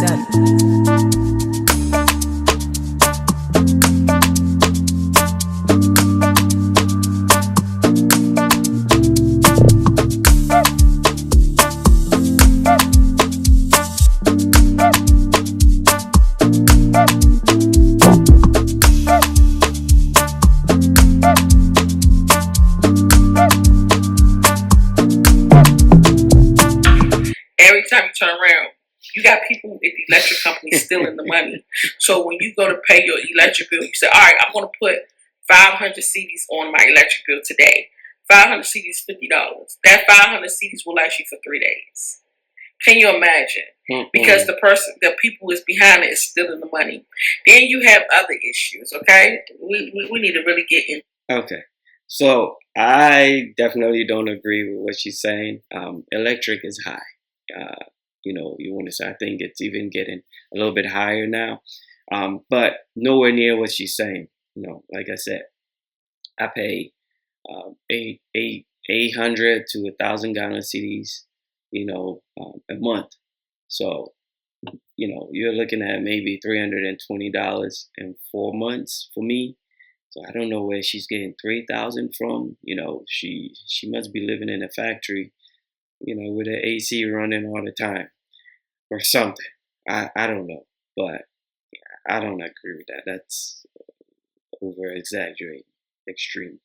Every time you turn around, you got people at the electric company stealing the money. So when you go to pay your electric bill, you say, all right, I'm going to put 500 CDs on my electric bill today. 500 CDs, $50. That 500 CDs will last you for 3 days. Can you imagine? Because the people who is behind it is stealing the money. Then you have other issues, okay? We need to really get in. Okay. So I definitely don't agree with what she's saying. Electric is high. You want to say, I think it's even getting a little bit higher now, but nowhere near what she's saying. Like I said, I pay 800 to 1,000 gallon CDs, a month. So, you're looking at maybe $320 in 4 months for me. So I don't know where she's getting 3,000 from. She must be living in a factory, with an AC running all the time or something. I don't know, but I don't agree with that. That's over exaggerating, extreme.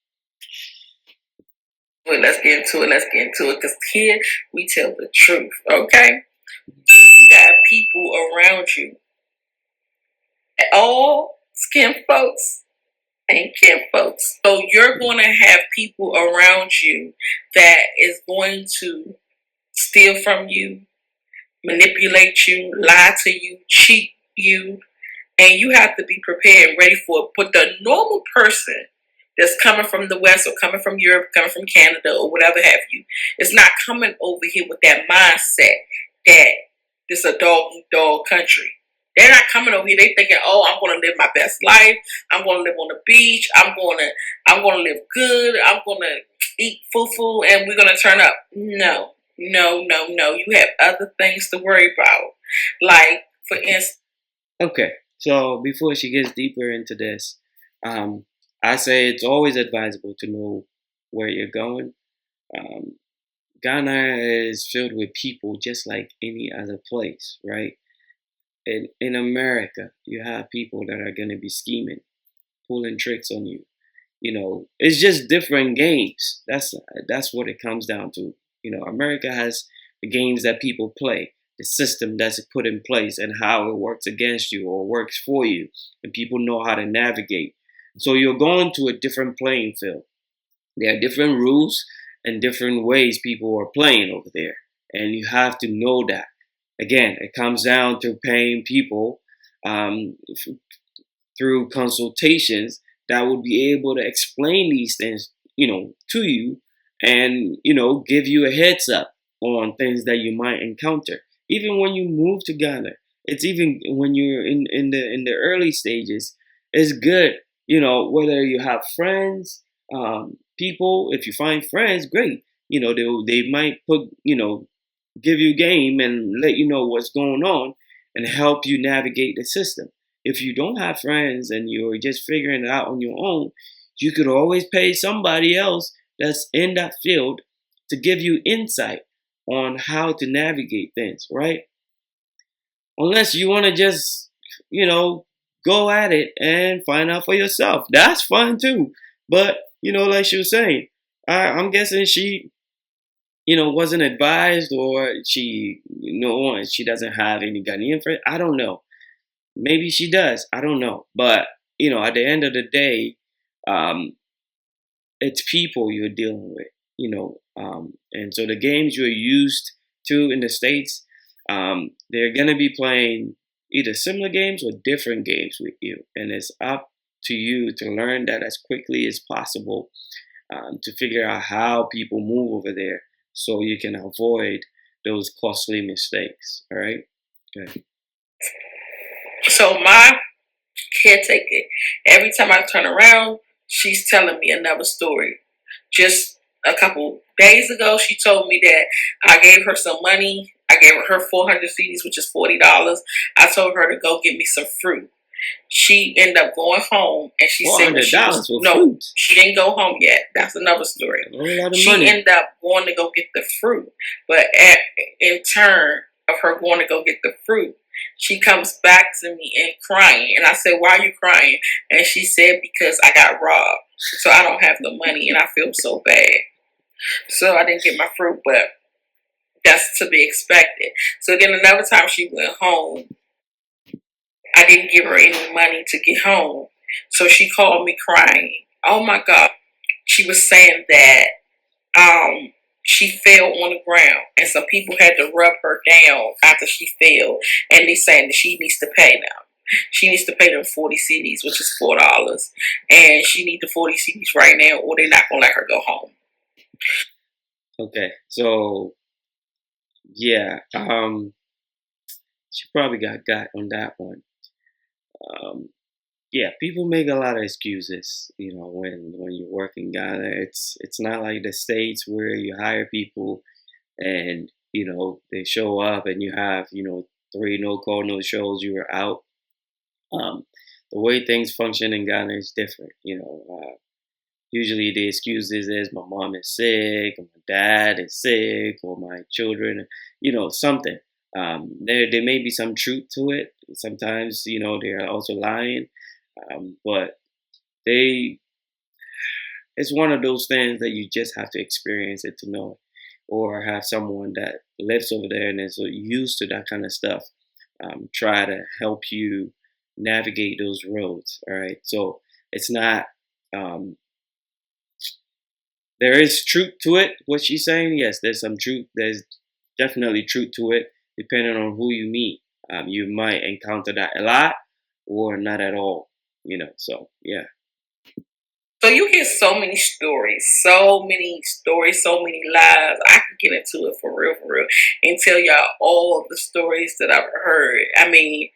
Well, let's get into it, because here we tell the truth, okay? You got people around you, all skin folks and kin folks. So you're going to have people around you that is going to steal from you, manipulate you, lie to you, cheat you, and you have to be prepared and ready for it. But the normal person that's coming from the West or coming from Europe, coming from Canada or whatever have you, is not coming over here with that mindset that this is a dog-eat-dog country. They're not coming over here. They thinking, oh, I'm going to live my best life. I'm going to live on the beach. I'm going to live good. I'm going to eat fufu, and we're going to turn up. No. You have other things to worry about. Like, for instance. Okay, so before she gets deeper into this, I say it's always advisable to know where you're going. Ghana is filled with people just like any other place, right? In America, you have people that are going to be scheming, pulling tricks on you. It's just different games. That's what it comes down to. America has the games that people play, the system that's put in place, and how it works against you or works for you, and people know how to navigate. So you're going to a different playing field. There are different rules and different ways people are playing over there, and you have to know that. Again, it comes down to paying people through consultations that will be able to explain these things, to you, and give you a heads up on things that you might encounter. Even when you move to Ghana, it's even when you're in the early stages, it's good. Whether you have friends, people, if you find friends, great. They might give you game and let you know what's going on and help you navigate the system. If you don't have friends and you're just figuring it out on your own, you could always pay somebody else that's in that field to give you insight on how to navigate things, right? Unless you want to just, go at it and find out for yourself. That's fun too. But, like she was saying, I'm guessing she, wasn't advised, or she, she doesn't have any Ghanaian friends. I don't know. Maybe she does. I don't know. But, at the end of the day, it's people you're dealing with, and so the games you're used to in the States, they're going to be playing either similar games or different games with you. And it's up to you to learn that as quickly as possible, to figure out how people move over there so you can avoid those costly mistakes. All right? Okay. So my caretaker, every time I turn around, she's telling me another story. Just a couple days ago, she told me that I gave her some money I gave her 400 CDs, which is $40. I told her to go get me some fruit. She ended up going home, and she Four said when hundred she was dollars for no, fruit. she didn't go home yet. That's another story. A whole lot of She money. ended up going to go get the fruit, but in turn of her going to go get the fruit, she comes back to me and crying, and I said, "Why are you crying?" And she said, "Because I got robbed, so I don't have the money, and I feel so bad." So I didn't get my fruit, but that's to be expected. So then another time she went home, I didn't give her any money to get home. So she called me crying. Oh my God. She was saying that she fell on the ground and some people had to rub her down after she fell. And they saying that she needs to pay now. She needs to pay them 40 CDs, which is $4. And she needs the 40 CDs right now or they're not going to let her go home. Okay, so yeah, she probably got on that one. Um, yeah, people make a lot of excuses. When you work in Ghana, it's not like the states where you hire people and they show up and you have 3 no call no shows, you were out. Um, the way things function in Ghana is different. Usually the excuses is my mom is sick, or my dad is sick, or my children, something. There may be some truth to it. Sometimes, they're also lying. But they, it's one of those things that you just have to experience it to know, or have someone that lives over there and is so used to that kind of stuff, try to help you navigate those roads. All right. So it's not, um, there is truth to it. What she's saying, yes, there's some truth. There's definitely truth to it, depending on who you meet. You might encounter that a lot or not at all. So yeah. So you hear so many stories, so many lies. I can get into it for real, and tell y'all all of the stories that I've heard. I mean,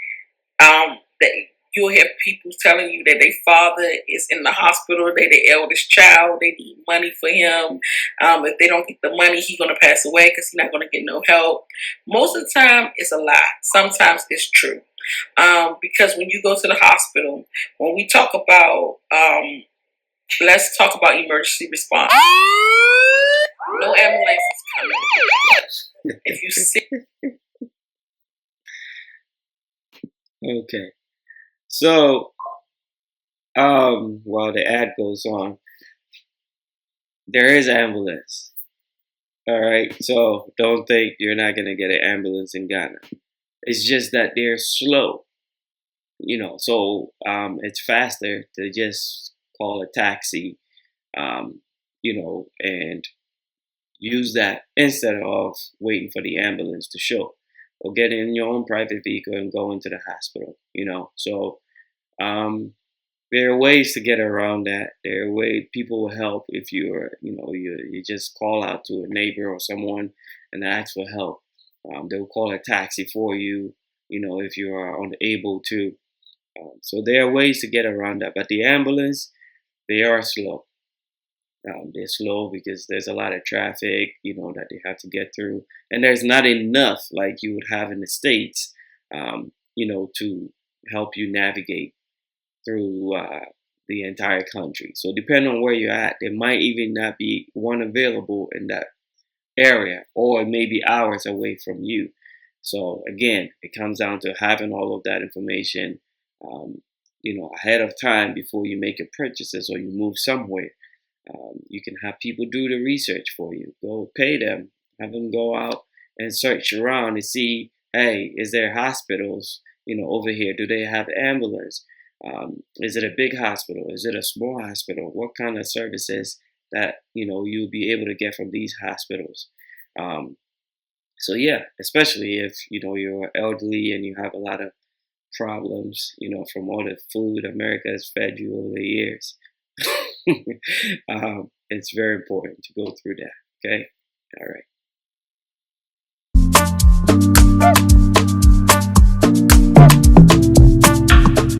that you'll have people telling you that their father is in the hospital, they're the eldest child, they need money for him. If they don't get the money, he's gonna pass away because he's not gonna get no help. Most of the time, it's a lie. Sometimes it's true. Because when you go to the hospital, when we talk about let's talk about emergency response. No ambulance is coming. If you see, Okay. So, while the ad goes on, there is ambulance. All right. So don't think you're not gonna get an ambulance in Ghana. It's just that they're slow. So it's faster to just call a taxi, and use that instead of waiting for the ambulance to show, or get in your own private vehicle and go into the hospital. So there are ways to get around that. There are ways people will help if you just call out to a neighbor or someone and ask for help. They'll call a taxi for you. If you are unable to. So there are ways to get around that. But the ambulance, they are slow. They're slow because there's a lot of traffic, that they have to get through, and there's not enough like you would have in the States, to help you navigate through the entire country. So depending on where you're at, there might even not be one available in that area, or it may be hours away from you. So again, it comes down to having all of that information, ahead of time before you make your purchases or you move somewhere. You can have people do the research for you. Go pay them, have them go out and search around and see, hey, is there hospitals, over here? Do they have ambulance? Is it a big hospital? Is it a small hospital? What kind of services that you'll be able to get from these hospitals? So yeah, especially if you're elderly and you have a lot of problems, from all the food America has fed you over the years. It's very important to go through that. Okay, all right.